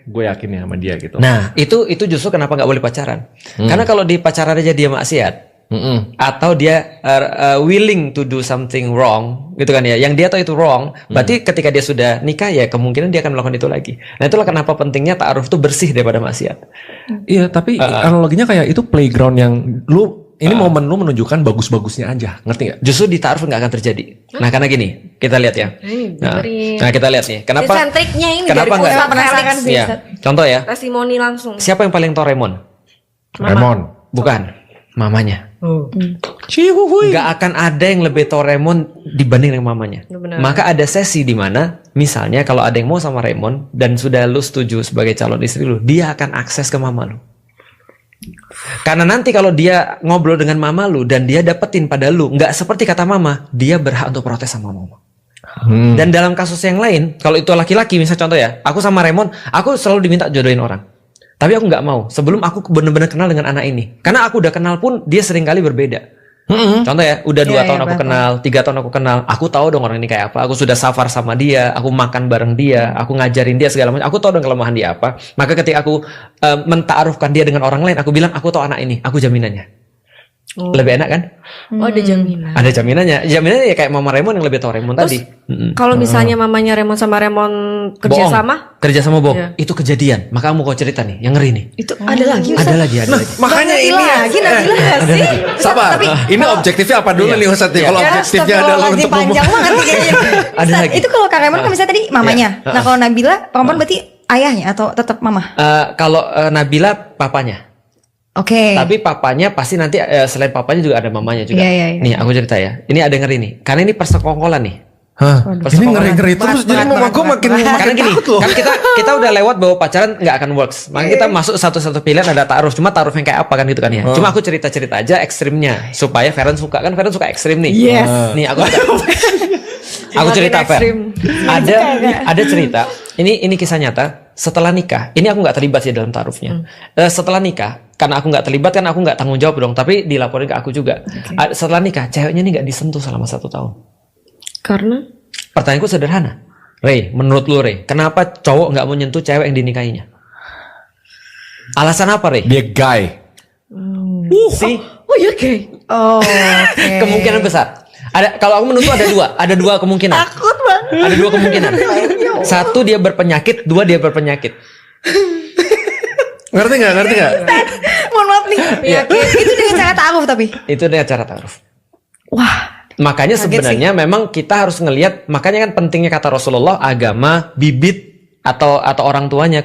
gue yakin ya sama dia gitu. Nah, itu justru kenapa nggak boleh pacaran. Karena kalau di pacaran aja dia maksiat, atau dia willing to do something wrong, gitu kan ya. Yang dia tahu itu wrong, berarti ketika dia sudah nikah ya kemungkinan dia akan melakukan itu lagi. Nah, itulah kenapa pentingnya ta'aruf itu bersih daripada maksiat. Iya, tapi analoginya kayak itu playground yang lu ini momen lu menunjukkan bagus-bagusnya aja, ngerti nggak? Justru di ta'aruf nggak akan terjadi. Nah, karena gini, kita lihat ya. Nah, kita lihat nih. Kenapa? Triknya ini Kenapa dari nggak? penasaran sih. Ya, contoh ya. Testimoni langsung. Siapa yang paling tahu Raymond? Raymond. Bukan, mamanya. Cihuhui. Nggak akan ada yang lebih tahu Raymond dibanding dengan mamanya. Benar. Maka ada sesi di mana, misalnya kalau ada yang mau sama Raymond dan sudah lu setuju sebagai calon istri lu, dia akan akses ke mama lu. Karena nanti kalau dia ngobrol dengan mama lu dan dia dapetin pada lu nggak seperti kata mama, dia berhak untuk protes sama mama. Dan dalam kasus yang lain, kalau itu laki-laki, misalnya contoh ya, aku sama Raymond, aku selalu diminta jodohin orang, tapi aku nggak mau sebelum aku benar-benar kenal dengan anak ini. Karena aku udah kenal pun dia seringkali berbeda. Contoh ya, udah 2 tahun aku kenal, 3 tahun aku kenal, aku tahu dong orang ini kayak apa. Aku sudah safar sama dia, aku makan bareng dia, aku ngajarin dia segala macam. Aku tahu dong kelemahan dia apa. Maka ketika aku menta'arufkan dia dengan orang lain, aku bilang aku tahu anak ini, aku jaminannya. Lebih enak kan? Oh, ada jaminan. Ada jaminannya. Jaminannya ya kayak Mama Raymond yang lebih tahu Raymond tadi. Kalau misalnya mamanya Raymond sama Raymond kerja Bohong. sama, Kerja sama bohong. Iya. Itu kejadian. Maka kamu kau cerita nih, yang ngeri nih. itu ada lagi. Ada lagi. Makanya ini lagi sih. sabar. Ini objektifnya apa dulu nih Ustaz? Kalau objektifnya adalah untuk panjang banget nih kayaknya. Ada Ustaz, lagi. itu kalau Kak Raymond kan misalnya tadi mamanya. Nah kalau Nabila perempuan berarti ayahnya atau tetap mama? Kalau Nabila papanya. Oke. Tapi papanya pasti nanti selain papanya juga ada mamanya juga. Iya. Nih aku cerita ya. Ini ada ngeri nih. Karena ini persekongkolan nih. Hah? Ini ngeri-ngeri terus. Jadi mama gue makin Karena gini, takut loh. kan kita udah lewat bahwa pacaran nggak akan works. Makanya kita masuk satu-satu pilihan ada ta'aruf. Cuma ta'aruf yang kayak apa kan gitu kan ya. Cuma aku cerita-cerita aja ekstrimnya supaya Feren suka. Kan Feren suka ekstrim nih. Yes. Nih aku cerita Feren. Ada cerita. Ini kisah nyata. Setelah nikah, ini aku nggak terlibat sih dalam ta'arufnya. Setelah nikah, karena aku nggak terlibat kan aku nggak tanggung jawab dong. Tapi dilaporin ke aku juga. Setelah nikah, ceweknya ini nggak disentuh selama 1 tahun. Karena Pertanyaanku sederhana, Ray, menurut lu Ray, kenapa cowok nggak mau nyentuh cewek yang dinikahinya? Alasan apa Ray? Dia guy. Sih, oh iya gay. Oh, oke. kemungkinan besar. Kalau aku menurut ada dua kemungkinan. Takut banget. Ada 2 kemungkinan. 1 dia berpenyakit, 2 dia berpenyakit. Ngerti nggak? Mohon maaf nih. Itu dengan cara ta'aruf tapi. Itu dengan cara ta'aruf. Wah. Makanya Kaget sebenarnya memang kita harus ngelihat, makanya kan pentingnya kata Rasulullah, agama, bibit atau orang tuanya.